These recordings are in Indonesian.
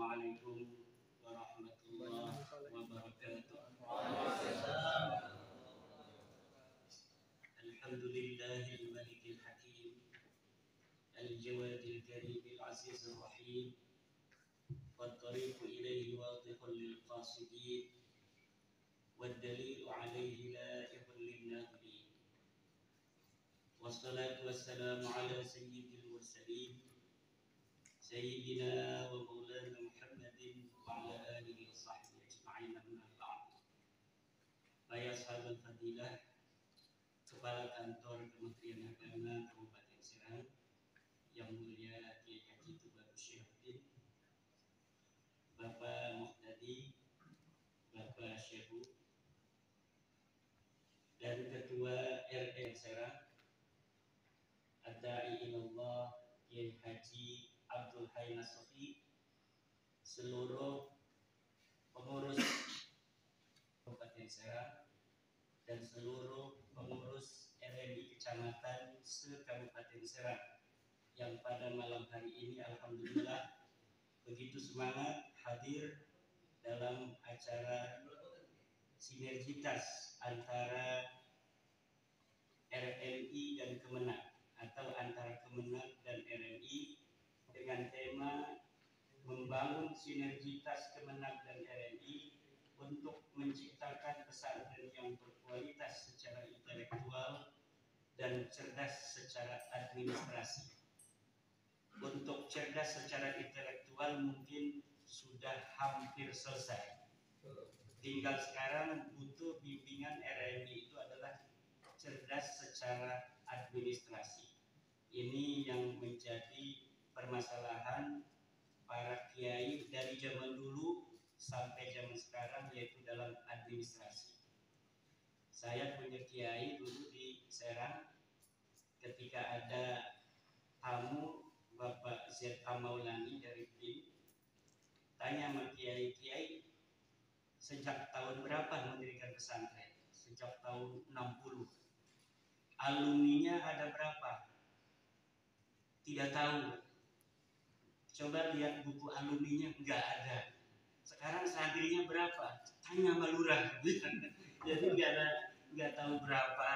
Assalamualaikum warahmatullahi wabarakatuh. Alhamdulillahil malikil hakim, al-jawadil karimil azizir rahim, wat-tariqu ilaihi wadihun lil qasidin, wad-dalilu alaihi la'ihun lin nazirin. Wassalatu wassalamu ala sayyidil mursalin, Sayyidina wa maulana Muhammadin wa ala alihi wa sahbihi ajma'in, amma ba'd. Para sahabat fadilah, Kepala Kantor Kementerian Agama Kabupaten Serang yang mulia Kiai Haji Tubagus Syihabuddin, Bapak Muhtadi, Bapak Syekhu, dan Ketua RT Serang Ad-Da'i Ilallah Kiai Haji Abdul Hayy Nasofi, seluruh pengurus Kabupaten Serang dan seluruh pengurus RMI Kecamatan se-Kabupaten Serang yang pada malam hari ini alhamdulillah begitu semangat hadir dalam acara sinergitas antara RMI dan Kemenag atau antara Kemenag dan RMI dengan tema membangun sinergitas Kemenag dan RMI untuk menciptakan pesantren yang berkualitas secara intelektual dan cerdas secara administrasi. Untuk cerdas secara intelektual mungkin sudah hampir selesai. Tinggal sekarang butuh bimbingan RMI itu adalah cerdas secara administrasi. Ini yang menjadi permasalahan para kiai dari zaman dulu sampai zaman sekarang, yaitu dalam administrasi. Saya punya kiai dulu di Serang, ketika ada tamu Bapak Z. Maulani dari BIN, tanya sama kiai, sejak tahun berapa mendirikan pesantren? Sejak tahun 60. Alumninya ada berapa? Tidak tahu. Coba lihat buku alumninya, enggak ada. Sekarang santrinya berapa? Tanya sama lurah. Jadi enggak tahu berapa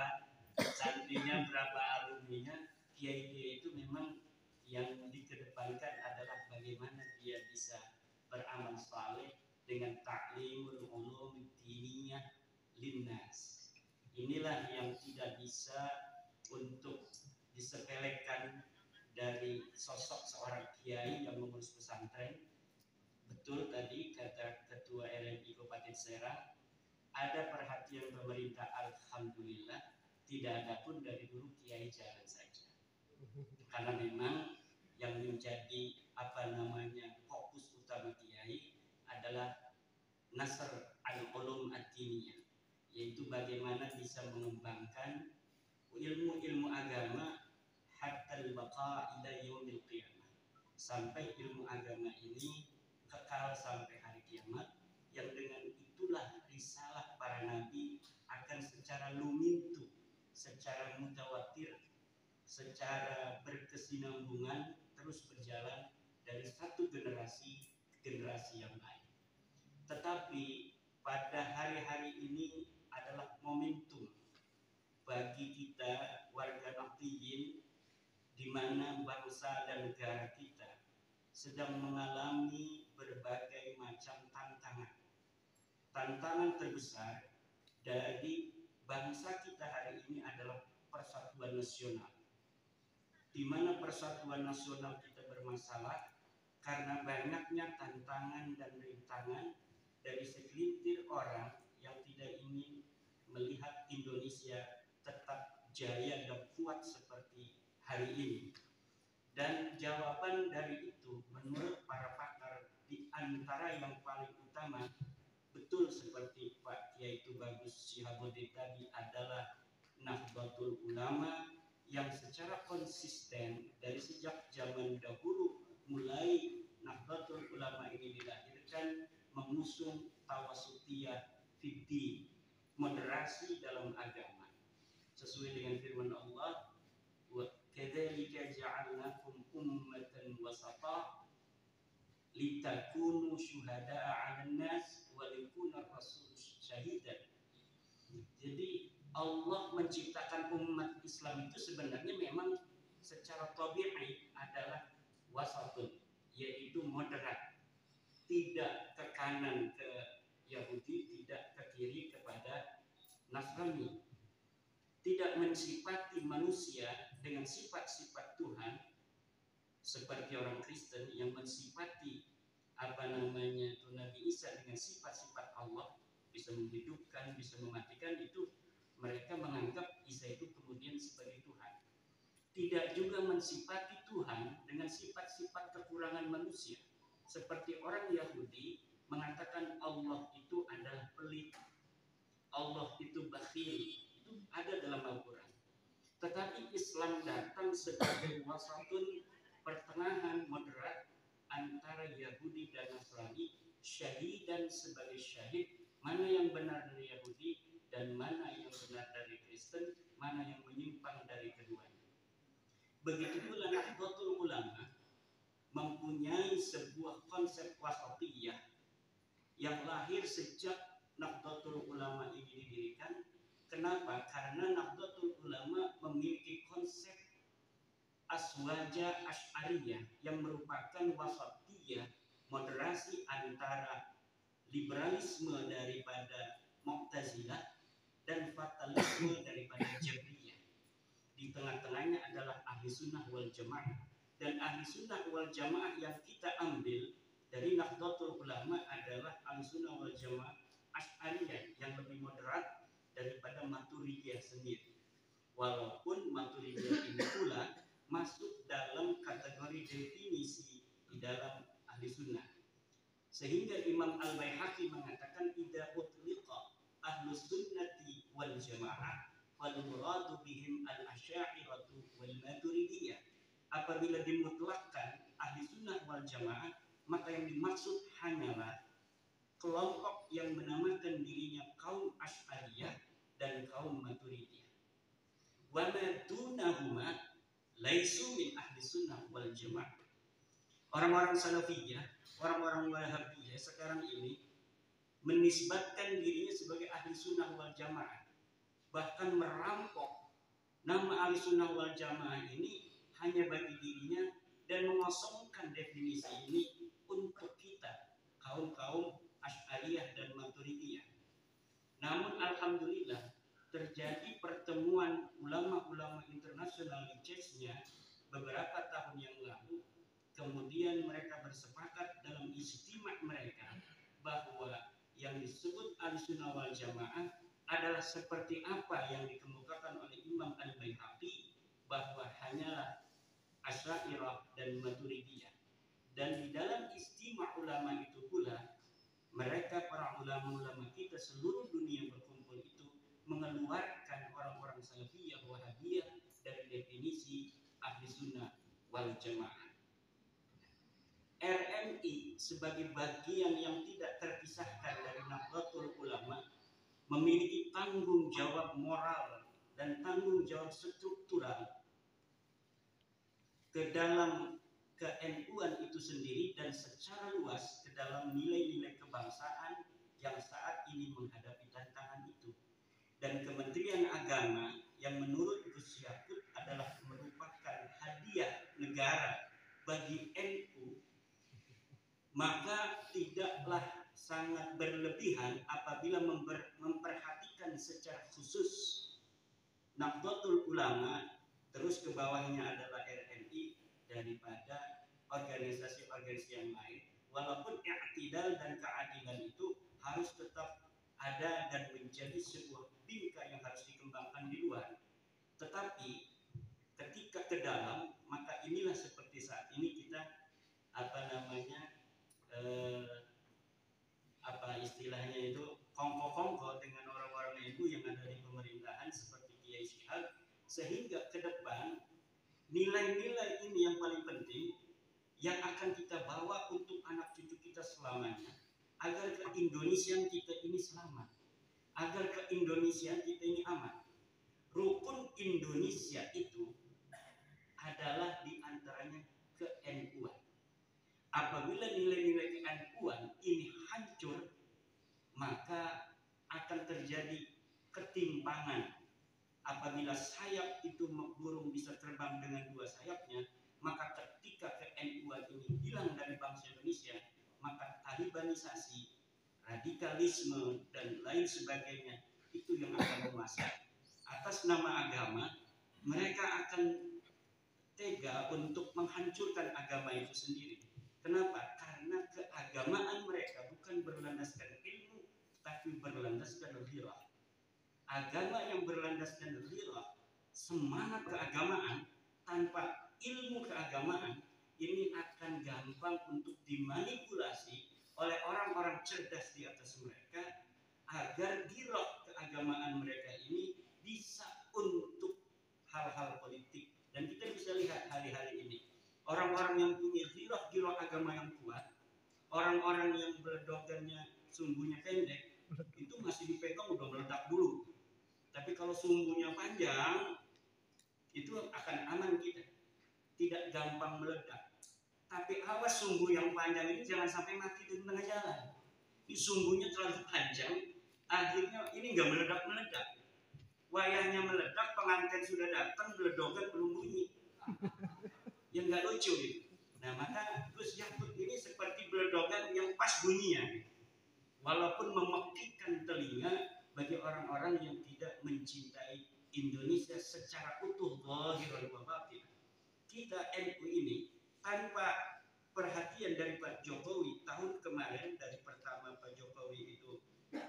santrinya, berapa alumninya. Kiai-kiai itu memang yang dikedepankan adalah bagaimana dia bisa beramal saleh dengan ta'limul ulum diniyah linnas. Inilah yang tidak bisa untuk disepelekan dari sosok seorang kiai yang mengurus pesantren. Betul tadi kata Ketua RMI Kabupaten Serang, ada perhatian pemerintah, alhamdulillah. Tidak ada pun dari dulu kiai jalan saja. Karena memang yang menjadi fokus utama kiai adalah nasr al-ulum ad-diniyah, yaitu bagaimana bisa mengembangkan ilmu-ilmu agama hatta al-baqa ila yaumil qiyamah, sampai ilmu agama ini kekal sampai hari kiamat, yang dengan itulah risalah para nabi akan secara lumintu, secara mutawatir, secara berkesinambungan terus berjalan dari satu generasi ke generasi yang lain. Tetapi pada hari-hari ini adalah momentum bagi kita warga Nahdiyin, di mana bangsa dan negara kita sedang mengalami berbagai macam tantangan. Tantangan terbesar dari bangsa kita hari ini adalah persatuan nasional, di mana persatuan nasional kita bermasalah karena banyaknya tantangan dan rintangan dari segelintir orang yang tidak ingin melihat Indonesia tetap jaya dan kuat seperti hari ini. Dan jawaban dari itu menurut para pakar, di antara yang paling utama, betul seperti Pak Kiai Tubagus Syihabuddin tadi, adalah Nahdlatul Ulama yang secara konsisten dari sejak zaman dahulu mulai Nahdlatul Ulama ini dilahirkan mengusung tawasutiyah fiddin, moderasi dalam agama, sesuai dengan firman Allah, wa kadzalika ja'alnakum ummatan wasata litakunu syuhada'a 'alan nas wa yakuna rasul syahidan. Jadi Allah menciptakan umat Islam itu sebenarnya memang secara tabi'i adalah wasatun, yaitu moderat, tidak ke kanan ke Yahudi, tidak ke kiri kepada Nasrani, tidak mensifati manusia dengan sifat-sifat Tuhan seperti orang Kristen yang mensifati Nabi Isa dengan sifat-sifat Allah, bisa menghidupkan, bisa mematikan. Itu mereka menganggap Isa itu kemudian sebagai Tuhan. Tidak juga mensifati Tuhan dengan sifat-sifat kekurangan manusia, seperti orang Yahudi mengatakan Allah itu adalah pelit, Allah itu bakhil. Itu ada dalam Al-Quran. Tetapi Islam datang sebagai wasatun, pertengahan moderat antara Yahudi dan Nasrani, syahidan sebagai syahid, mana yang benar dari Yahudi dan mana yang benar dari Kristen, mana yang menyimpang dari keduanya. Begitu pula Nahdlatul Ulama mempunyai sebuah konsep wasatiyah yang lahir sejak Nahdlatul Ulama ini didirikan. Kenapa? Karena Nahdlatul Ulama memiliki konsep aswaja asy'ariyah yang merupakan wasatiyah, moderasi antara liberalisme daripada Mu'tazilah dan fatalisme daripada Jabriyah. Di tengah-tengahnya adalah ahli sunnah wal jamaah, dan ahli sunnah wal jamaah yang kita ambil dari Nahdlatul Ulama adalah ahli sunnah wal jamaah asy'ariyah yang lebih moderat daripada Maturidiyah sendiri. Walaupun Maturidiyah ini pula masuk dalam kategori definisi di dalam ahli sunnah, sehingga Imam Al-Baihaqi mengatakan idza utliqa ahlus sunnati wal jamaah wal muradu bihim al-asy'ariyatu wal maturidiyah. Apabila dimutlakkan ahli sunnah wal jamaah, maka yang dimaksud hanyalah kelompok yang menamakan dirinya kaum Asy'ariyah dan kaum Maturidiyah. Wa ma dunahuma laisu min ahli sunnah wal jamaah. Orang-orang Salafiyah, orang-orang Wahabiyah sekarang ini menisbatkan dirinya sebagai ahli sunnah wal jamaah, bahkan merampok nama ahli sunnah wal jamaah ini hanya bagi dirinya dan mengosongkan definisi ini untuk kita kaum-kaum Asy'ariyah dan Maturidiyah. Namun alhamdulillah terjadi pertemuan ulama-ulama internasional di Chechnya beberapa tahun yang lalu. Kemudian mereka bersepakat dalam ijtima' mereka bahwa yang disebut Ahlussunnah wal Jamaah adalah seperti apa yang dikemukakan oleh Imam Al-Baihaqi, bahwa hanyalah Asy'ariyah dan Maturidiyah. Dan di dalam ijtima' ulama itu pula, mereka para ulama-ulama kita seluruh dunia berkumpul itu mengeluarkan orang-orang Salafiyah Wahabiyah dari definisi ahli sunnah wal jamaah. RMI sebagai bagian yang tidak terpisahkan dari Nahdlatul Ulama memiliki tanggung jawab moral dan tanggung jawab struktural ke dalam ke-NU-an itu sendiri dan secara luas ke dalam nilai-nilai kebangsaan yang saat ini menghadapi tantangan itu. Dan Kementerian Agama yang menurut Gus Yakut adalah merupakan hadiah negara bagi NU, maka tidaklah sangat berlebihan apabila memperhatikan secara khusus Nahdlatul Ulama, terus ke bawahnya adalah RMI, daripada organisasi-organisasi yang lain. Walaupun i'tidal dan keadilan itu harus tetap ada dan menjadi sebuah bingkai yang harus dikembangkan di luar, tetapi ketika ke dalam, maka inilah seperti saat ini kita istilahnya itu kongko-kongko dengan orang-orang NU yang ada di pemerintahan seperti Kiai Syihab, sehingga ke depan nilai-nilai ini yang paling penting yang akan kita bawa untuk anak cucu kita selamanya, agar ke-Indonesiaan kita ini selamat, agar ke-Indonesiaan kita ini aman. Rukun Indonesia itu adalah diantaranya ke-NU-an. Apabila nilai-nilai ke-NU-an ini hancur, maka akan terjadi ketimpangan. Apabila sayap itu burung bisa terbang dengan dua sayapnya, maka ketika ke-NU-an ini hilang dari bangsa Indonesia, maka talibanisasi, radikalisme, dan lain sebagainya itu yang akan menguasai. Atas nama agama, mereka akan tega untuk menghancurkan agama itu sendiri. Kenapa? Karena keagamaan mereka bukan berlandaskan ilmu, tapi berlandaskan ghirah. Agama yang berlandaskan ghirah, semangat keagamaan tanpa ilmu keagamaan, ini akan gampang untuk dimanipulasi oleh orang-orang cerdas di atas mereka agar ghirah keagamaan mereka ini bisa untuk hal-hal politik. Dan kita bisa lihat hari-hari ini orang-orang yang punya ghirah agama yang kuat, orang-orang yang berdogannya sumbunya pendek, itu masih dipegang udah meledak dulu. Tapi kalau sumbunya panjang, itu akan aman kita, tidak gampang meledak. Tapi awas sumbu yang panjang ini jangan sampai mati di tengah jalan. Ini sumbunya terlalu panjang, akhirnya ini nggak meledak-meledak. Wayahnya meledak, pengantin sudah datang, beledogan belum bunyi. Yang nggak lucu gitu. Nah maka Gus Yakut ini seperti beledogan yang pas bunyinya, walaupun memekikkan telinga bagi orang-orang yang tidak mencintai Indonesia secara utuh, zahir wa batin. Kita NU ini tanpa perhatian dari Pak Jokowi tahun kemarin, dari pertama Pak Jokowi itu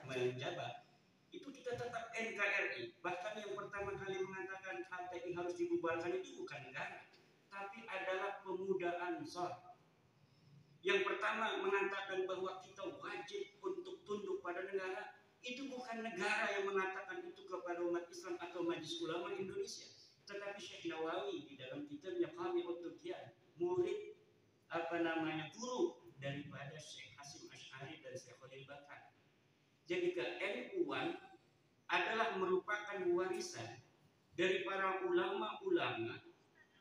menjabat, itu kita tetap NKRI. Bahkan yang pertama kali mengatakan HTI harus dibubarkan itu bukan negara, tapi adalah pemuda Ansor. Yang pertama mengatakan bahwa kita wajib untuk tunduk pada negara, itu bukan negara yang mengatakan itu kepada umat Islam atau Majelis Ulama Indonesia, tetapi Syekh Nawawi di dalam kitabnya Qami'ut Tughyan, murid guru daripada Syekh Hasim Asy'ari dan Syekh Khalil Bakar. Jadi ke-NU-an adalah merupakan warisan dari para ulama-ulama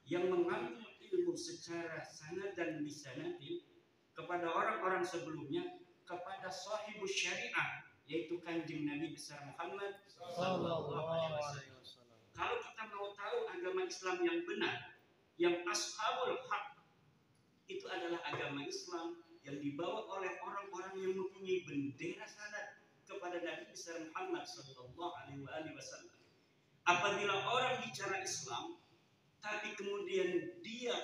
yang mengambil ilmu secara sanad dan bisanadin kepada orang-orang sebelumnya, kepada sahibus syariah, yaitu Kanjeng Nabi besar Muhammad sallallahu alaihi wasallam. Kalau kita mau tahu agama Islam yang benar, yang ashabul haq, itu adalah agama Islam yang dibawa oleh orang-orang yang mempunyai bendera sanad kepada Nabi besar Muhammad sallallahu alaihi wasallam. Apabila orang bicara Islam tapi kemudian dia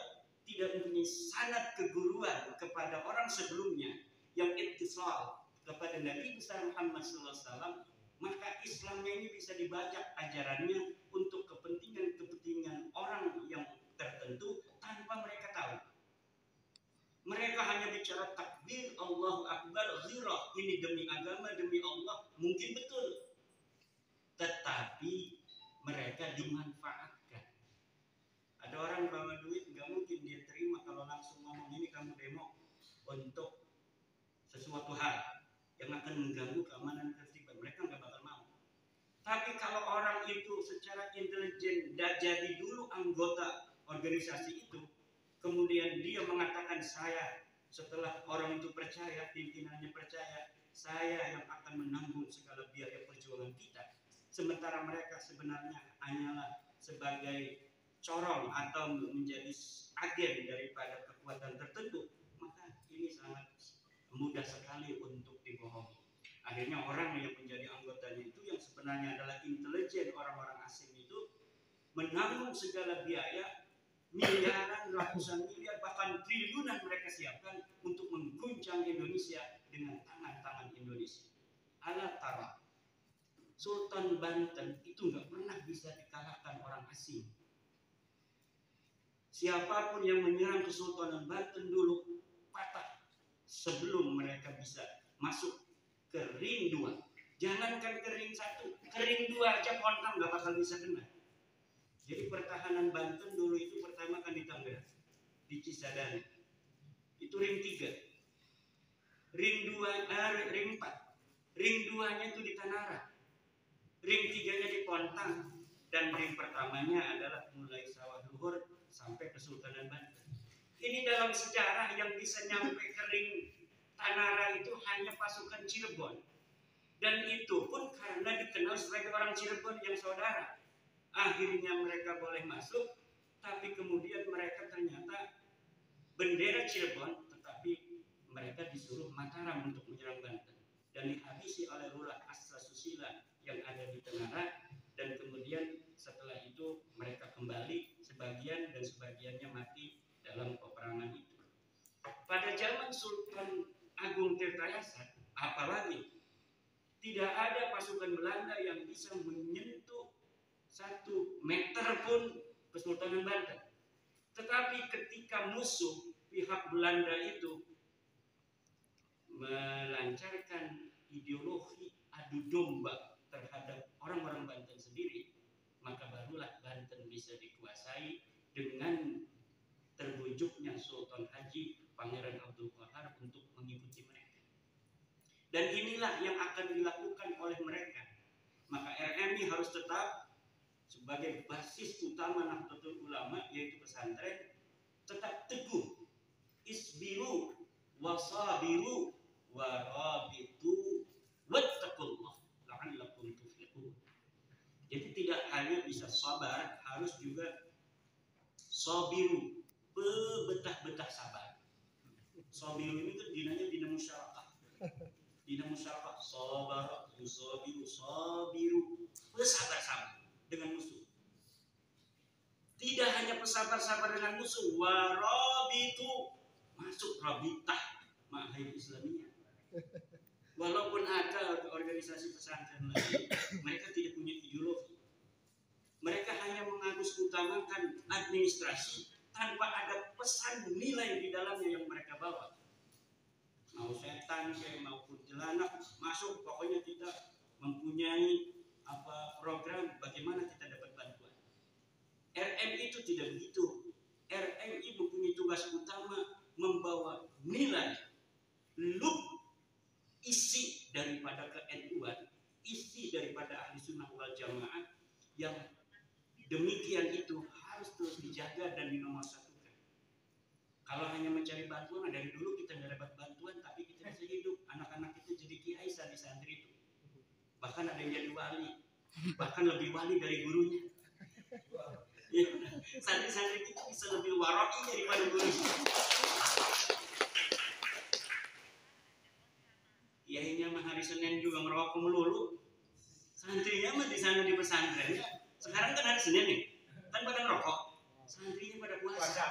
tidak mempunyai sanad keguruan kepada orang sebelumnya yang ittisal kepada Nabi besar Muhammad SAW, maka Islamnya ini bisa dibajak ajarannya untuk kepentingan-kepentingan orang yang tertentu tanpa mereka tahu. Mereka hanya bicara takbir, Allahu Akbar, ghirah, ini demi agama, demi Allah, mungkin betul, tetapi mereka dimanfaatkan. Ada orang bawa duit, nggak mungkin dia terima kalau langsung ngomong ini kamu demo untuk sesuatu hal yang akan mengganggu keamanan tertiban. Mereka nggak bakal mau. Tapi kalau orang itu secara intelijen jadi dulu anggota organisasi itu, kemudian dia mengatakan saya, setelah orang itu percaya, pimpinannya percaya, saya yang akan menanggung segala biaya perjuangan kita. Sementara mereka sebenarnya hanyalah sebagai corong atau menjadi agen daripada kekuatan tertentu, maka ini sangat mudah sekali untuk dibohongi. Akhirnya orang yang menjadi anggotanya itu yang sebenarnya adalah intelijen orang-orang asing itu menanggung segala biaya, miliaran, ratusan miliar, bahkan triliunan mereka siapkan untuk mengguncang Indonesia dengan tangan-tangan Indonesia. Ala tara, Sultan Banten itu nggak pernah bisa dikalahkan orang asing. Siapapun yang menyerang Kesultanan Banten dulu patah sebelum mereka bisa masuk ke ring 2. Jangankan ke ring 1, ke ring 2 aja kontang nggak bakal bisa kena. Jadi pertahanan Banten dulu itu pertama kan di Tangerang, di Cisadane. Itu ring 3. Ring 4. Ring 2-nya itu di Tanara. Ring 3-nya di Pontang. Dan ring pertamanya adalah mulai Sawah Luhur sampai Kesultanan Banten. Ini dalam sejarah yang bisa nyampe kering Tanara itu hanya pasukan Cirebon. Dan itu pun karena dikenal sebagai orang Cirebon yang saudara. Akhirnya mereka boleh masuk, tapi kemudian mereka ternyata bendera Cirebon, tetapi mereka disuruh Mataram untuk menyerang Banten. Dan dihabisi oleh Lurah Astra Susila yang ada di Tanara. Dan kemudian setelah itu mereka kembali, sebagian dan sebagiannya mati dalam peperangan itu. Pada zaman Sultan Agung Tirtayasa, apalagi tidak ada pasukan Belanda yang bisa menyentuh 1 meter pun Kesultanan Banten. Tetapi ketika musuh pihak Belanda itu melancarkan ideologi adu domba terhadap orang-orang Banten sendiri, maka barulah Banten bisa dikuasai dengan terbujuknya Sultan Haji Pangeran Abdul Qahar untuk mengikuti mereka. Dan inilah yang akan dilakukan oleh mereka. Maka RMI harus tetap sebagai basis utama Nahdlatul Ulama, yaitu pesantren, tetap teguh. Isbiru wasabiru warabitu wattaqullah la'allakum tuflihun. Jadi tidak hanya bisa sabar, harus juga sabiru, betah-betah sabar. Sabiru ini kan dinanya dina musyarakah. Dina musyarakah, sabar, yusabiru, sabiru, bersabar-sabar dengan musuh. Tidak hanya bersabar-sabar dengan musuh, warabitu, masuk rabitah ma'hid Islamiyah. Walaupun ada organisasi pesantren lain, mereka tidak punya ideologi. Mereka hanya mengagusutamakan administrasi tanpa ada pesan nilai di dalamnya yang mereka bawa. Mau setan kayak mau kuntilanak masuk, pokoknya kita mempunyai program bagaimana kita dapat bantuan. RMI itu tidak begitu. RMI mempunyai tugas utama membawa nilai, isi daripada ke-NU-an, isi daripada ahli sunnah wal jamaah yang demikian itu harus terus dijaga dan dinomorsatukan. Kalau hanya mencari bantuan, dari dulu kita nggak dapat bantuan, tapi kita bisa hidup. Anak-anak kita jadi kiai di santri itu. Bahkan ada yang jadi wali, bahkan lebih wali dari gurunya. Ya, santri-santri itu bisa lebih waroki daripada gurunya. Kiainya mah hari Senin juga ngerokok melulu. Santrinya mah di sana di pesantren. Sekarang kan hari Senin nih, kan pada ngerokok. Santrinya pada puasa.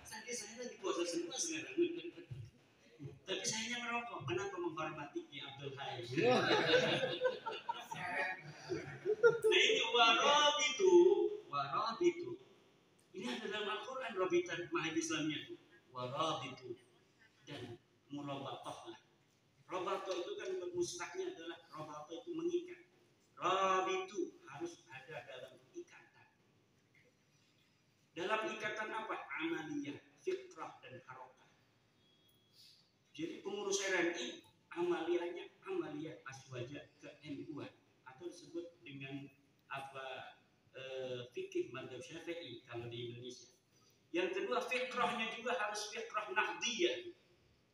Santri saya lagi puasa semua sekarang. Tapi saya ngerokok. Kenapa menghormati Ki Abdul Hai? Nah ini warabitu. Ini ada dalam Al-Quran, Rabitan Ma'hid Islamiyah. Warabitu dan murabatoh lah. Robato itu kan mustahnya adalah robato itu mengikat. Rabitu harus ada dalam ikatan. Dalam ikatan apa? Amaliyah, fitrah dan harokah. Jadi pengurus RMI amaliyahnya amaliyah aswaja ke-NU-an atau disebut dengan fikih mazhab Syafi'i kalau di Indonesia. Yang kedua, fikrahnya juga harus fikrah Nahdiyah.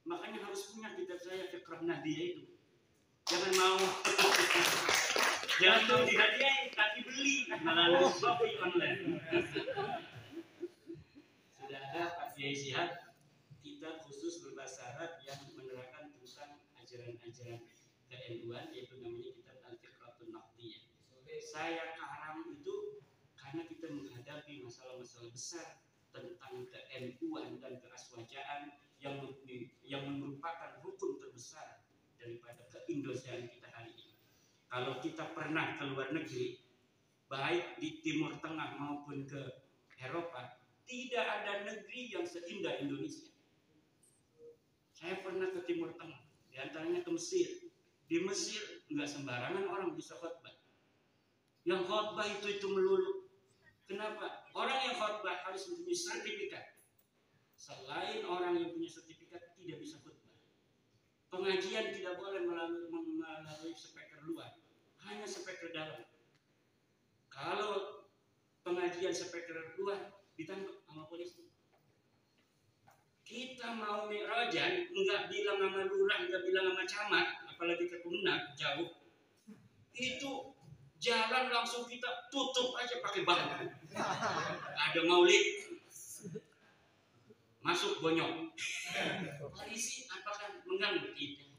Makanya harus punya kitab saya fikrah Nahdiyah itu. Jangan mau dihadiahin, tapi beli melalui Shopee online. Sudah ada Pak Kiai Syihab kitab khusus berbahasa Arab yang menerangkan tentang ajaran-ajaran ke-NU-an, yaitu namanya kitab Al-Fiqhatun Nahdiyah. Saya karang itu karena kita menghadapi masalah-masalah besar tentang ke-NU-an dan keaswajaan yang merupakan hukum terbesar daripada keindonesiaan kita hari ini. Kalau kita pernah ke luar negeri, baik di Timur Tengah maupun ke Eropa, tidak ada negeri yang seindah Indonesia. Saya pernah ke Timur Tengah, diantaranya ke Mesir. Di Mesir nggak sembarangan orang bisa khotbah. Yang khotbah itu melulu. Kenapa? Orang yang khotbah harus mempunyai sertifikat. Selain orang yang punya sertifikat tidak bisa khutbah. Pengajian tidak boleh melalui speaker luar, hanya speaker dalam. Kalau pengajian speaker luar ditangkap sama polisi. Kita mau mi'rajan, nggak bilang sama lurah, nggak bilang sama camat, apalagi ke Kemenang, jauh. Itu jalan langsung kita tutup aja pakai bambu. Ada maulid, masuk bonyok. Polisi apakah mengganggu? Tidak.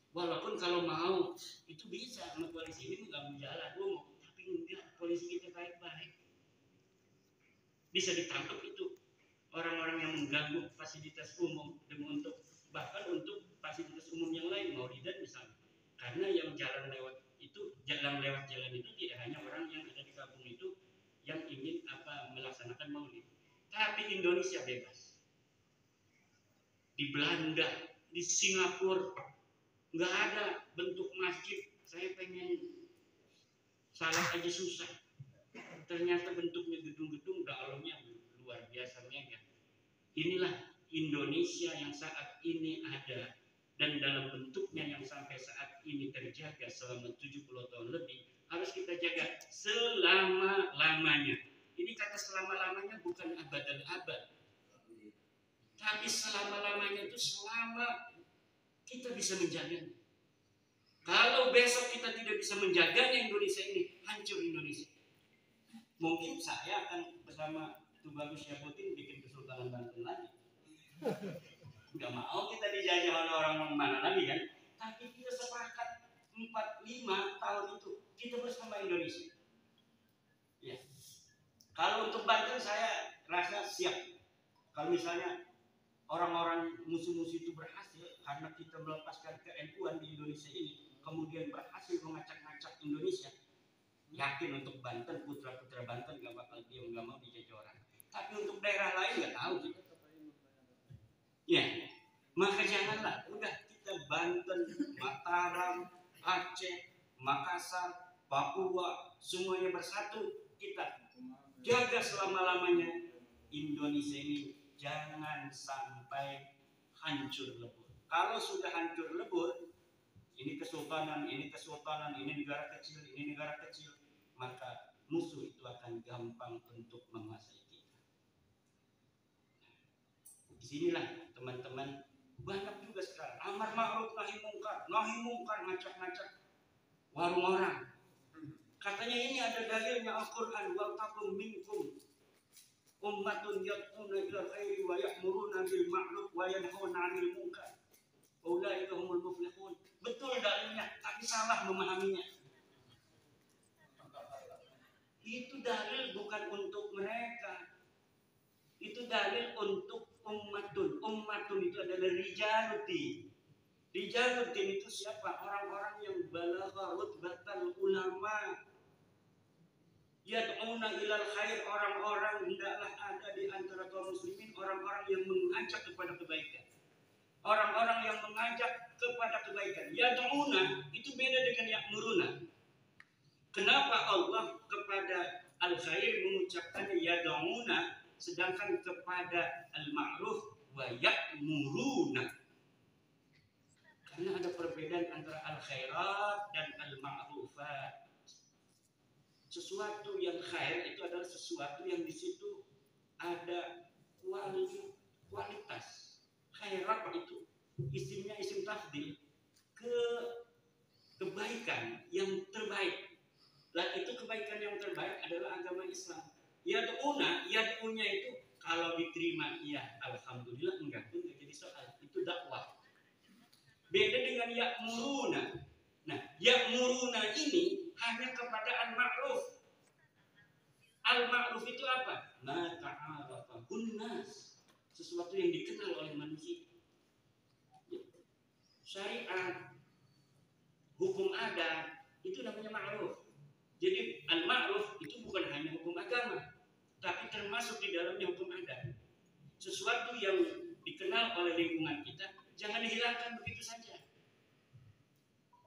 Walaupun kalau mau itu bisa sama polisi ini mengganggu jalan umum, tapi enggak, polisi kita baik-baik. Bisa ditangkap itu orang-orang yang mengganggu fasilitas umum demi untuk bahkan untuk fasilitas umum yang lain, maulidan misalnya. Karena yang jalan lewat jalan itu tidak hanya orang yang ada di kampung itu yang ingin melaksanakan maulid, tapi Indonesia bebas. Di Belanda, di Singapura nggak ada bentuk masjid. Saya pengen salah aja susah. Ternyata bentuknya gedung-gedung dalamnya luar biasa mega. Inilah Indonesia yang saat ini ada, dan dalam bentuknya yang sampai saat ini terjaga selama 70 tahun lebih, harus kita jaga selama-lamanya. Ini kata selama-lamanya bukan abad-abad, tapi selama-lamanya itu selama kita bisa menjaganya. Kalau besok kita tidak bisa menjaganya Indonesia ini, hancur Indonesia. Mungkin saya akan bersama Tubagus Syaputin bikin Kesultanan Banten lagi. Nggak mau kita dijajah oleh orang mana lagi kan? Tapi kita sepakat 45 tahun itu kita bersama Indonesia. Ya. Kalau untuk Banten saya rasa siap. Kalau misalnya orang-orang musuh-musuh itu berhasil karena kita melepaskan ke-NU-an di Indonesia ini, kemudian berhasil mengacak-ngacak Indonesia, yakin untuk Banten, putra-putra Banten gak bakal diam, gak mau dijajah orang. Tapi untuk daerah lain gak tahu gitu. Ya, maka janganlah, udah kita Banten, Mataram, Aceh, Makassar, Papua, semuanya bersatu, kita jaga selama-lamanya Indonesia ini, jangan sampai hancur lebur. Kalau sudah hancur lebur, ini kesultanan, ini negara kecil, maka musuh itu akan gampang untuk menguasai kita. Disinilah teman-teman, banyak juga sekarang amar ma'ruf nahi mungkar, ngacak-ngacak warung orang. Katanya ini ada dalilnya Al-Quran, wal takum minkum ummatun yad'una ila khairi wa ya'muruna bil ma'ruf wa yanhauna 'anil munkar. Ulaika humul muflihun. Betul dalilnya, tapi salah memahaminya. Itu dalil bukan untuk mereka. Itu dalil untuk ummatun. Ummatun itu adalah rijaluddin. Rijaluddin itu siapa? Orang-orang yang balagha rutbatal ulama. Yad'una ilal khair, orang-orang hendaklah ada di antara kaum muslimin orang-orang yang mengajak kepada kebaikan. Orang-orang yang mengajak kepada kebaikan. Yad'una itu beda dengan ya'muruna. Kenapa Allah kepada al-khair mengucapkan yad'una, sedangkan kepada al-ma'ruf wa ya'muruna? Karena ada perbedaan antara al-khairat dan al-ma'rufat. Sesuatu yang khair itu adalah sesuatu yang di situ ada kualitas. Khairat itu isimnya isim tafdil, kebaikan yang terbaik. Dan itu kebaikan yang terbaik adalah agama Islam. Yad'unya itu kalau diterima ya alhamdulillah, enggak pun jadi soal. Itu dakwah. Beda dengan ya'muruna. Nah, ya'muruna ini hanya kepada al-ma'ruf. Al-ma'ruf itu apa? Ma ta'arafahun nas. Sesuatu yang dikenal oleh manusia. Syariat, hukum adat, itu namanya ma'ruf. Jadi al-ma'ruf itu bukan hanya hukum agama, tapi termasuk di dalamnya hukum adat. Sesuatu yang dikenal oleh lingkungan kita, jangan dihilangkan begitu saja.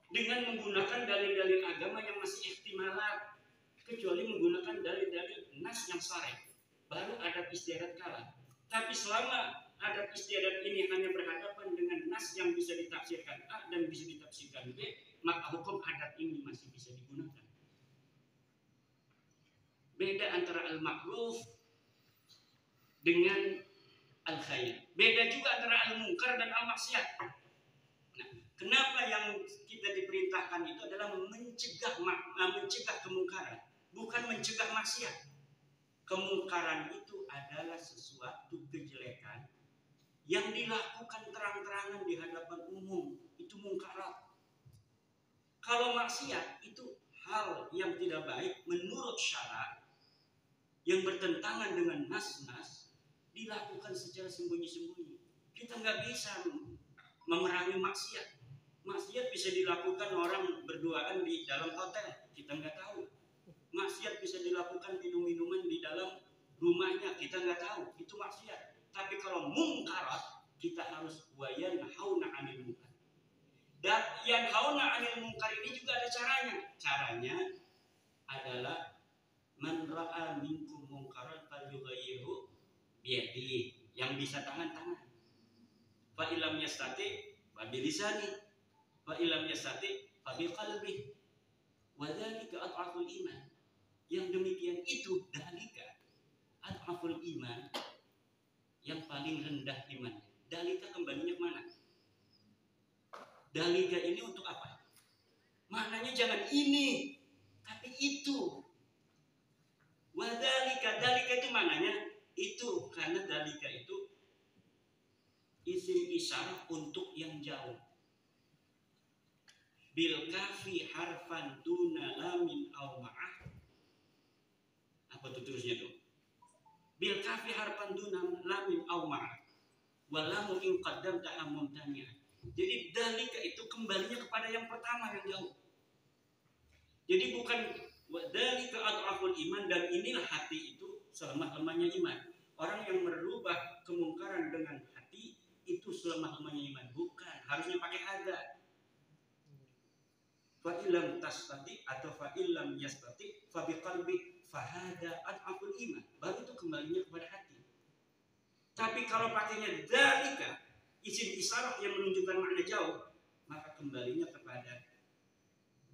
Dengan menggunakan dalil-dalil agama yang masih ihtimalat, kecuali menggunakan dalil-dalil nas yang sharih, baru adat istiadat kalah. Tapi selama adat istiadat ini hanya berhadapan dengan nas yang bisa ditafsirkan A dan bisa ditafsirkan B, maka hukum adat ini masih bisa digunakan. Beda antara al-ma'ruf dengan al-khair. Beda juga antara al-munkar dan al-maksiat. Nah, kenapa yang kita diperintahkan itu adalah mencegah kemungkaran, bukan mencegah maksiat. Kemungkaran itu adalah sesuatu kejelekan yang dilakukan terang-terangan di hadapan umum, itu mungkarat. Kalau maksiat itu hal yang tidak baik menurut syarak, yang bertentangan dengan nas-nas, dilakukan secara sembunyi-sembunyi. Kita nggak bisa memerangi maksiat. Maksiat bisa dilakukan orang berduaan di dalam hotel, kita nggak tahu. Maksiat bisa dilakukan minum-minuman di dalam rumahnya, kita nggak tahu. Itu maksiat. Tapi kalau mungkarat, kita harus wayanhauna 'anil munkar. Dan yang hauna 'anil munkar ini juga ada caranya. Caranya adalah man ra'a minkum munkaran falyughayyirhu biyadihi. Yang bisa tangan-tangan. Fa illam yastati fa bilisani. Fa illam yastati fa biqalbi. Wa dzalika adhaful iman. Yang demikian itu dalika adhaful iman, yang paling rendah imannya. Dalika kembalinya kemana? Dalika ini untuk apa? Maknanya jangan ini, tapi itu. Wadalika, dalika itu maknanya itu, karena dalika itu isim isyarah untuk yang jauh. Bil kafi harfan duna lamin aw ma'ah. Apa tuh terusnya tuh? Bil kafi harfan duna lamin aw ma'ah. Walamu in qaddamta mumtani'a. Jadi dalika itu kembalinya kepada yang pertama, yang jauh. Jadi bukan dalika adhaful iman, dan inilah hati itu selemah-lemahnya iman. Orang yang merubah kemungkaran dengan hati itu selemah-lemahnya iman. Bukan, harusnya pakai hada. Fa illam tastati atau fa illam yastati fa biqalbi fa hada adhaful iman. Baru itu kembalinya kepada hati. Tapi kalau pakainya dalika, isim isyarat yang menunjukkan makna jauh, maka kembalinya kepada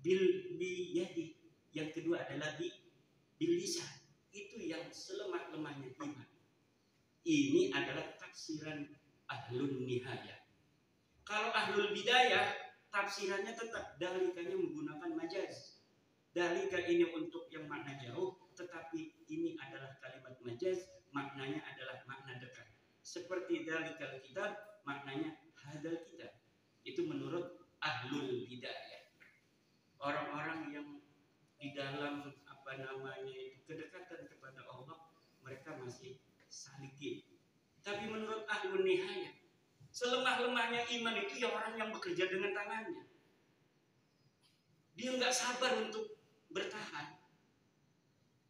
bil biyadi. Yang kedua adalah bil lisan. Itu yang selemah-lemahnya iman. Ini adalah tafsiran ahlun nihayah. Kalau ahlul bidayah, tafsirannya tetap dalikanya menggunakan majaz. Dalika ini untuk yang makna jauh, tetapi ini adalah kalimat majaz, maknanya adalah makna dekat. Seperti dalikal kitab, maknanya hadal kitab. Itu menurut ahlul bidayah. Orang-orang yang di dalam kedekatan kepada Allah, mereka masih salikin. Tapi menurut ahlun nihayah, selemah-lemahnya iman itu ya orang yang bekerja dengan tangannya. Dia nggak sabar untuk bertahan.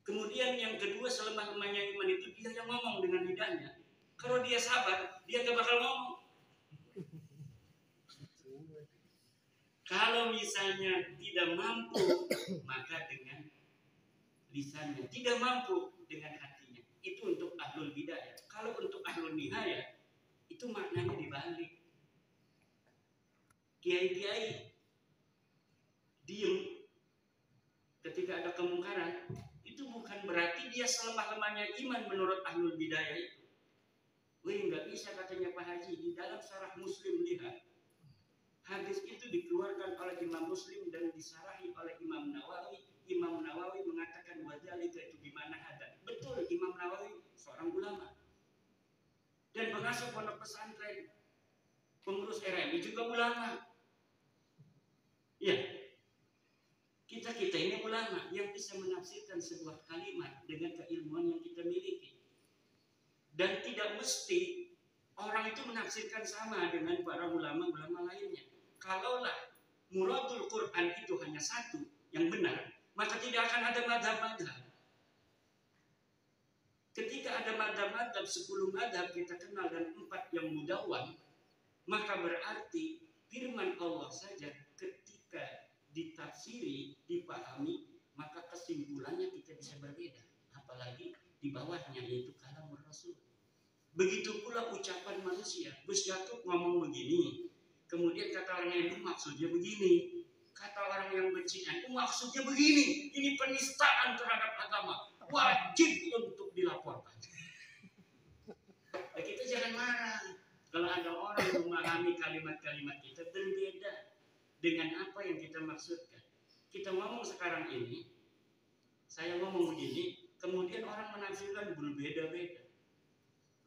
Kemudian yang kedua, selemah-lemahnya iman itu dia yang ngomong dengan lidahnya. Kalau dia sabar, dia nggak bakal ngomong. Kalau misalnya tidak mampu, maka dengan lisannya. Tidak mampu dengan hatinya. Itu untuk ahlul bidayah. Kalau untuk ahlul nihayah, itu maknanya dibalik. Kiai-kiai diem ketika ada kemungkaran, itu bukan berarti dia selemah-lemahnya iman menurut ahlul bidayah itu. Wih, nggak bisa katanya Pak Haji. Di dalam Syarah Muslim, lihat. Hadis itu dikeluarkan oleh Imam Muslim dan disarahi oleh Imam Nawawi. Imam Nawawi mengatakan wadzalika itu gimana ada. Betul, Imam Nawawi seorang ulama dan pengasuh pondok pesantren, pengurus RMI juga ulama. Ya, kita ini ulama yang bisa menafsirkan sebuah kalimat dengan keilmuan yang kita miliki. Dan tidak mesti orang itu menafsirkan sama dengan para ulama-ulama lainnya. Kalaulah muradul Quran itu hanya satu yang benar, maka tidak akan ada madhab-madhab. Ketika ada madhab-madhab, 10 madhab kita kenal dan 4 yang mudawwan, maka berarti firman Allah saja ketika ditafsiri, dipahami, maka kesimpulannya kita bisa berbeda. Apalagi di bawahnya, yaitu kalamur Rasul. Begitu pula ucapan manusia. Gus Yakub ngomong begini, kemudian kata orang yang itu maksudnya begini, kata orang yang benci itu maksudnya begini. Ini penistaan terhadap agama, wajib untuk dilaporkan. Nah, kita jangan marah kalau ada orang memahami kalimat-kalimat kita berbeda dengan apa yang kita maksudkan. Kita ngomong sekarang ini, saya ngomong begini, kemudian orang menafsirkan berbeda-beda.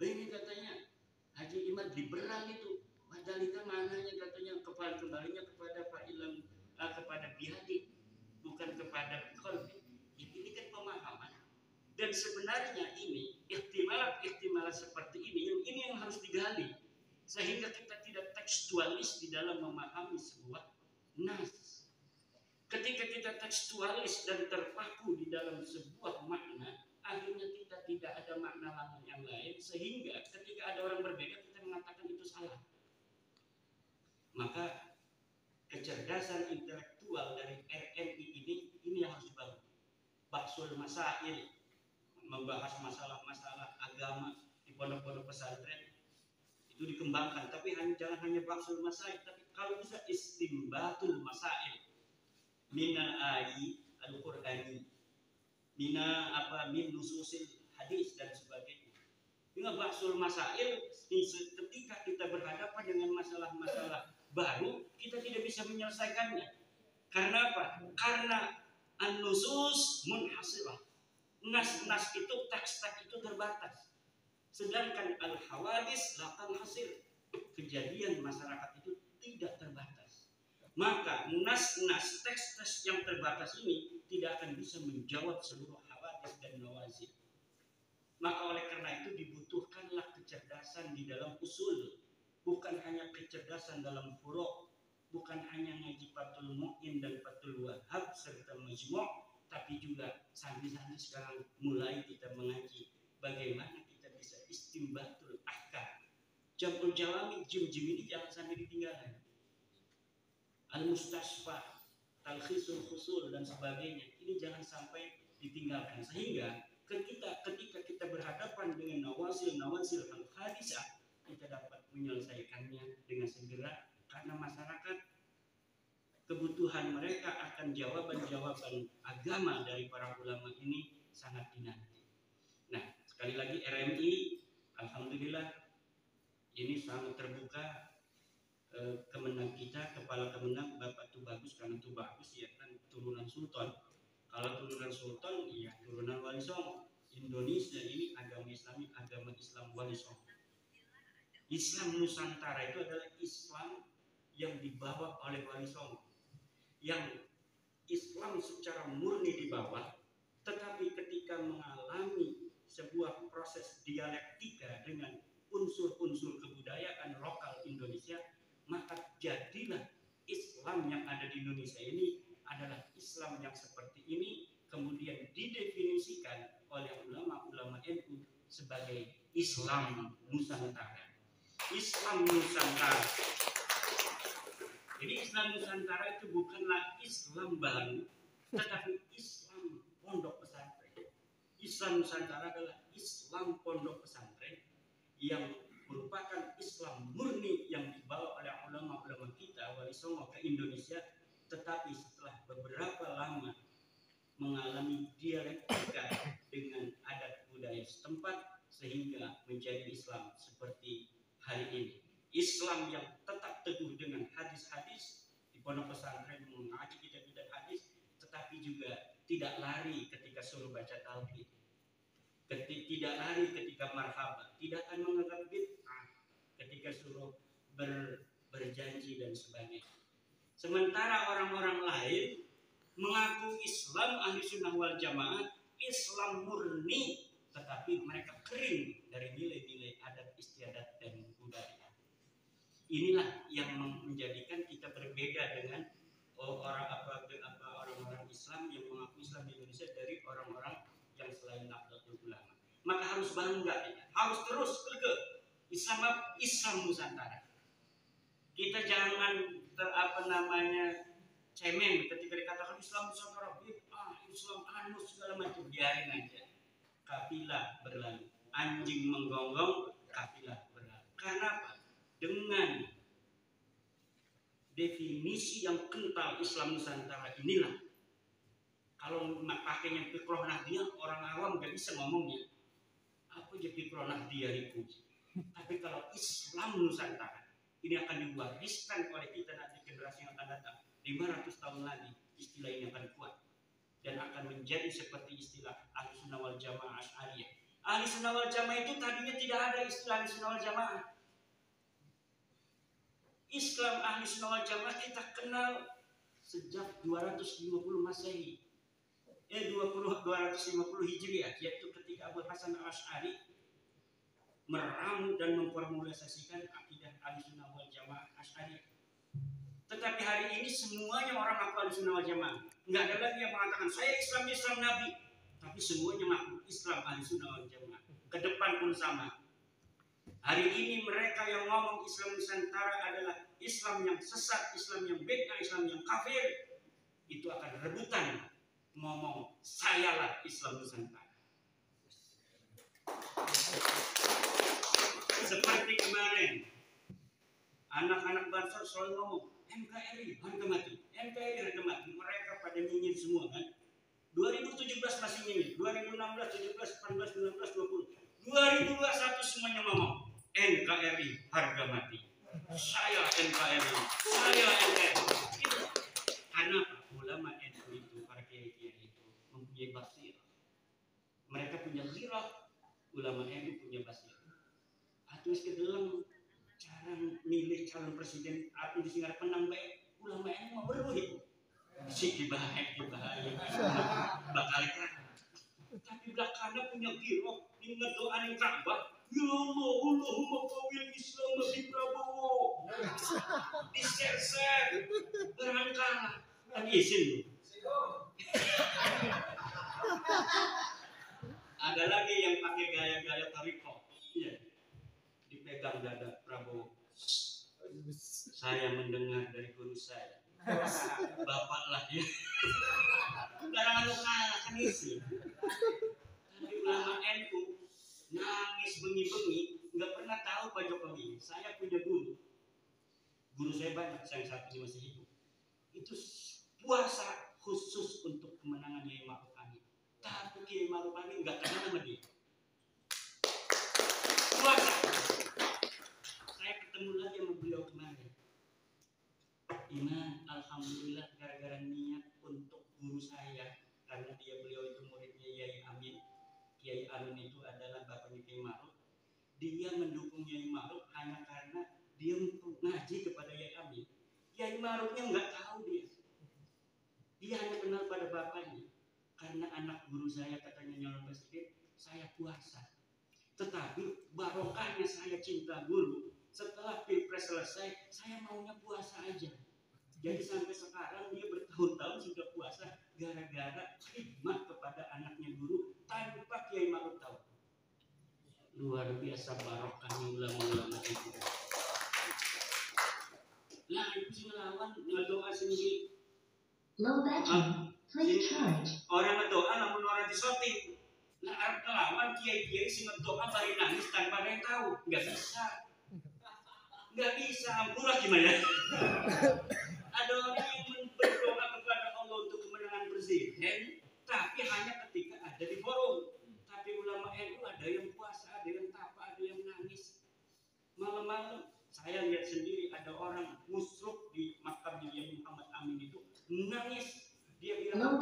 Ini katanya Haji Imad liberal itu, padahal mananya katanya kembalinya kepada fa'ilam, kepada bihadi, bukan kepada qalbi. Ini kan pemahaman. Dan sebenarnya ini ihtimalat seperti ini yang harus digali sehingga kita tidak tekstualis di dalam memahami sebuah nas. Ketika kita tekstualis dan terpaku di dalam sebuah makna, akhirnya kita tidak ada makna yang lain, sehingga ketika ada orang berbeda kita mengatakan itu salah. Maka kecerdasan intelektual dari RMI ini yang harus dibangun. Baksul masail, membahas masalah-masalah agama di pondok-pondok pesantren itu dikembangkan, tapi jangan hanya baksul masail, tapi kalau bisa istimbatul masail minal ayi al-Qur'ani, min nususil hadis dan sebagainya. Dengan baksul masail, ketika kita berhadapan dengan masalah-masalah baru, kita tidak bisa menyelesaikannya. Karena apa? Karena an-nusus munhasirah. Nas itu, teks-teks itu terbatas. Sedangkan al-hawadis la tanhasir. Kejadian masyarakat itu tidak terbatas. Maka nas-nas teks-teks yang terbatas ini tidak akan bisa menjawab seluruh hawadis dan nawazil. Maka oleh karena itu dibutuhkanlah kecerdasan di dalam usul, bukan hanya kecerdasan dalam furu', bukan hanya ngaji Fathul Mu'in dan Fathul Wahhab serta Majmu', tapi juga santri-santri sekarang mulai kita mengaji bagaimana kita bisa istimbatul ahkam. Jam'ul jawami, jim-jim ini jangan sampai ditinggalkan. Al-Mustasfa, Talkhisul Khusul dan sebagainya, ini jangan sampai ditinggalkan, sehingga ketika kita berhadapan dengan nawazil al-hadisah, kita dapat menyelesaikannya dengan segera, karena masyarakat kebutuhan mereka akan jawaban-jawaban agama dari para ulama ini sangat dinanti. Nah, sekali lagi RMI, alhamdulillah ini sangat terbuka. Kemenang kita, kepala kemenang Bapak Tubagus, karena Tubagus ya kan turunan sultan. Kalau turunan sultan ya turunan Wali Songo. Indonesia ini agama Islam Wali Songo. Islam Nusantara itu adalah Islam yang dibawa oleh Wali Songo, yang Islam secara murni dibawa, tetapi ketika mengalami sebuah proses dialektika dengan unsur-unsur kebudayaan lokal Indonesia, maka jadilah Islam yang ada di Indonesia ini adalah Islam yang seperti ini, kemudian didefinisikan oleh ulama-ulama NU sebagai Islam Nusantara. Islam Nusantara. Jadi Islam Nusantara itu bukanlah Islam baru, tetapi Islam pondok pesantren. Islam Nusantara adalah Islam pondok pesantren yang merupakan Islam murni yang dibawa oleh ulama-ulama kita Wali Songo ke Indonesia, tetapi setelah beberapa lama mengalami dialektika dengan adat budaya setempat sehingga menjadi Islam seperti hari ini. Islam yang tetap teguh dengan hadis-hadis, di pondok pesantren mengaji kitab-kitab hadis, tetapi juga tidak lari ketika suruh baca tauhid, tidak lari ketika marhaban, tidak akan menganggap bid'ah ketika suruh berjanji dan sebagainya. Sementara orang-orang lain mengaku Islam ahli sunnah wal jamaah, Islam murni, tetapi mereka kering dari nilai-nilai adat istiadat dan budaya. Inilah yang menjadikan kita berbeda dengan orang-orang Islam yang mengaku Islam di Indonesia dari orang-orang yang selain Nahdlatul Ulama. Maka harus bangga, harus terus kekeh Islam Nusantara. Kita jangan cemen ketika dikatakan Islam Nusantara, Islam anus segala macam, biarin aja. Kafilah berlalu, anjing menggonggong, kafilah berlalu. Karena apa? Dengan definisi yang kental Islam Nusantara inilah, kalau pakainya fikroh nahdiyah, orang awam gak bisa ngomongnya. Apa aja fikroh nahdiyah itu? Tapi kalau Islam Nusantara ini akan diwariskan oleh kita nanti generasi yang akan datang 500 tahun lagi, istilah ini akan kuat dan akan menjadi seperti istilah Ahli Sunnah wal Jamaah Asy'ariyah. Ahli Sunnah wal Jamaah itu tadinya tidak ada istilah Ahli Sunnah wal Jamaah. Islam Ahli Sunnah wal Jamaah kita kenal sejak 250 Masehi. 250 Hijriah, yaitu ketika Abu Hasan Al-Asy'ari meramu dan memformulasikan akidah Ahlussunnah wal Jamaah Asy'ariyah. Tetapi hari ini semuanya orang ngaku Ahlussunnah wal Jamaah. Enggak ada lagi yang mengatakan saya Islam Nabi, tapi semuanya ngaku Islam Ahlussunnah wal Jamaah. Ke depan pun sama. Hari ini mereka yang ngomong Islam Nusantara adalah Islam yang sesat, Islam yang bid'ah, Islam yang kafir. Itu akan rebutan ngomong sayalah Islam Nusantara. Seperti kemarin anak-anak Bansor selalu ngomong NKRI harga mati, NKRI harga mati. Mereka pada nyinyir semua kan. 2017 masih nyinyir, 2016, 17, 18, 19, 20, 2021 semuanya ngomong NKRI harga mati. Saya NKRI, saya NKRI. Itu karena ulama NU itu, para kiai-kiai itu mempunyai basirah. Mereka punya ghirah, ulama NU punya basirah. Terus ke dalam cara milih calon presiden atau di singgah penang baik ulama NU mau beruih sih bahaya bakal kan. Tapi belakangan punya ghirah ini ngedoain Ka'bah. Ya Allah, Allahumma qawwil Islam di Prabowo. Diser-ser berangkat kan izin. Ada lagi yang pakai gaya-gaya tarikh. Iya. Dipegang dada Prabowo. Saya mendengar dari guru saya. Bapaklah ya. Barang kalah kan isi. Tapi ulama NU nangis bengi-bengi, nggak pernah tahu Pak Jokowi. Saya punya guru saya banyak, saya satu masih hidup. Itu puasa khusus untuk kemenangan Kiai Ma'ruf Amin. Tapi Kiai Ma'ruf Amin nggak kenal sama dia. Puasa. Saya ketemu lagi sama beliau kemarin. Iman, alhamdulillah gara-gara niat untuk guru saya, karena beliau itu muridnya Kiai Amin. Kiai Amin itu adalah bapaknya Kiai Ma'ruf. Dia mendukung Kiai Ma'ruf hanya karena dia ngaji kepada Kiai Amin. Kiai Ma'rufnya nggak tahu dia. Dia hanya kenal pada bapaknya. Karena anak guru saya katanya nyalon presiden, saya puasa. Tetapi barokahnya saya cinta guru. Setelah pilpres selesai, saya maunya puasa aja. Jadi sampai sekarang dia bertahun-tahun sudah puasa gara-gara khidmat kepada anaknya guru tanpa Kiai Ma'ruf tahu. Luar biasa barokahnya ulama-ulama itu. Nah itu ngelawan ngedoa sendiri. Low battery, please charge. Orang ngedoa namun orang disoting. Nah arep ngelawan kiai-kiai sing ngedoa bari nangis tanpa ada yang tahu. Nggak bisa, ampura gimana? Ada orang yang berdoa kepada Allah untuk kemenangan presiden, tapi hanya ketika ada di forum. Tapi ulama NU ada yang puasa, ada yang tapa, ada yang nangis. Malam-malam saya lihat sendiri ada orang musruk di makamnya Yai Muhammad Amin itu nangis. Dia bilang,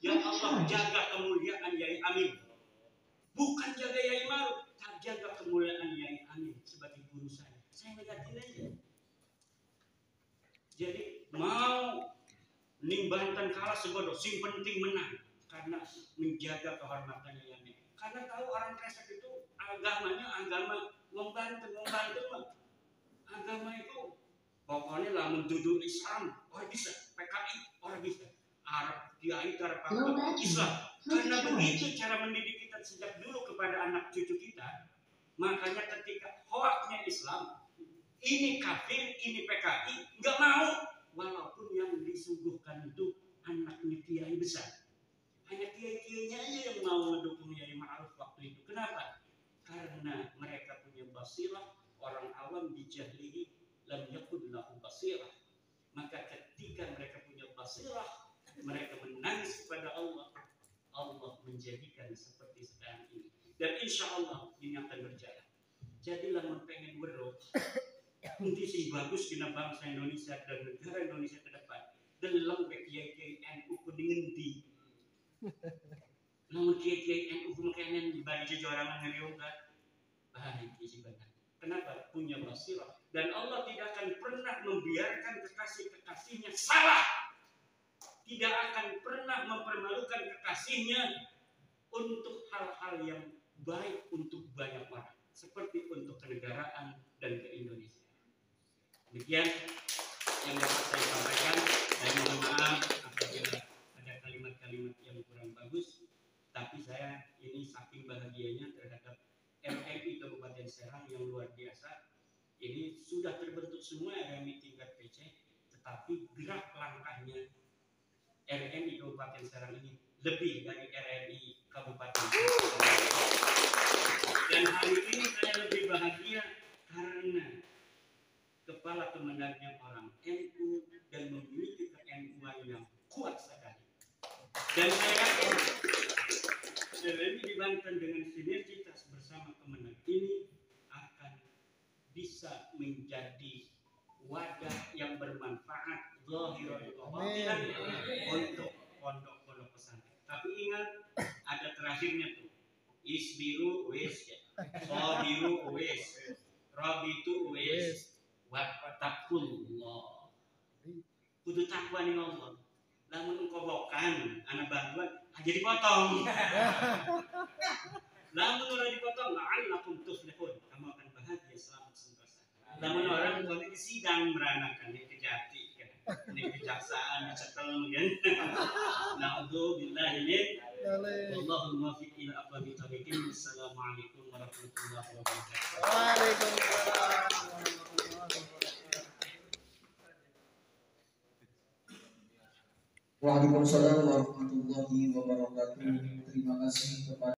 ya Allah jaga kemuliaan Yai Amin. Bukan jaga Yai Ma'ruf, tapi jaga kemuliaan Yai Amin sebagai guru saya. Saya negatif aja. Jadi mau nimbantan kalah sebodoh, sing penting menang karena menjaga kehormatannya Yai Amin. Karena tahu orang Kresek itu agamanya agama membantu. Agama itu pokoknya lah menduduk Islam, orang bisa, PKI orang bisa, Arab Kiai Arab Islam. Karena begitu cara mendidik kita sejak dulu kepada anak cucu kita. Makanya ketika hoaknya Islam, ini kafir, ini PKI, nggak mau. Walaupun yang disuguhkan itu anaknya kiai besar. Hanya kiai-kiainya aja yang mau mendukung Kiai Ma'ruf waktu itu. Kenapa? Karena mereka punya basirah. Orang awam dijahilihi lam yakun lahu basirah. Maka ketika mereka punya basirah, mereka menangis kepada Allah. Allah menjadikan seperti sekarang ini. Dan insya Allah ini akan berjalan. Jadi lamun pengen weruh nanti sing bagus dina bangsa Indonesia dan negara Indonesia ke depan. Deleng be kiai-kiai NU kuning endi. Lamun kiai-kiai NU kemungkinan bari jajaran ngeriung kan. Baik isi benar. Kenapa? Punya basirah. Dan Allah tidak akan pernah membiarkan kekasih-kekasihnya salah. Tidak akan pernah mempermalukan kekasihnya untuk hal-hal yang baik untuk banyak orang. Seperti untuk kenegaraan dan ke Indonesia. Demikian yang dapat saya sampaikan. Saya mohon maaf apabila ada kalimat-kalimat yang kurang bagus. Tapi saya ini saking bahagianya terhadap RMI Kabupaten Serang yang luar biasa. Ini sudah terbentuk semua RMI tingkat PC, tetapi gerak langkahnya RMI Kabupaten Serang ini lebih dari RMI Kabupaten Serang. Dan hari ini saya lebih bahagia karena kepala kemenangan orang NU dan memiliki ke-NU-an yang kuat sekali. Dan saya yakin RMI di Banten dengan sinergitas bersama kemenang ini akan bisa menjadi wadah yang bermanfaat untuk pondok-pondok pesantren. Tapi ingat ada terakhirnya tuh, isbiru wis, sabiru wis, rabitu wis, wattaqullah. Kudu takwa ning Allah. Lamun engkau bokan anak bantuan aja dipotong. Lamun ora dipotong la'allakum tuflihun. Kamu akan bahagia selamat sentosa. Lamun orang kalau di sidang meranakan di kejati kan. Ini kejaksaan dicekel kan. Na'udzubillahi min wallahul muwaffiq ila aqwamit thoriqin. Assalamualaikum warahmatullahi wabarakatuh. Waalaikumsalam. Waalaikumsalam warahmatullahi wabarakatuh. Terima kasih kepada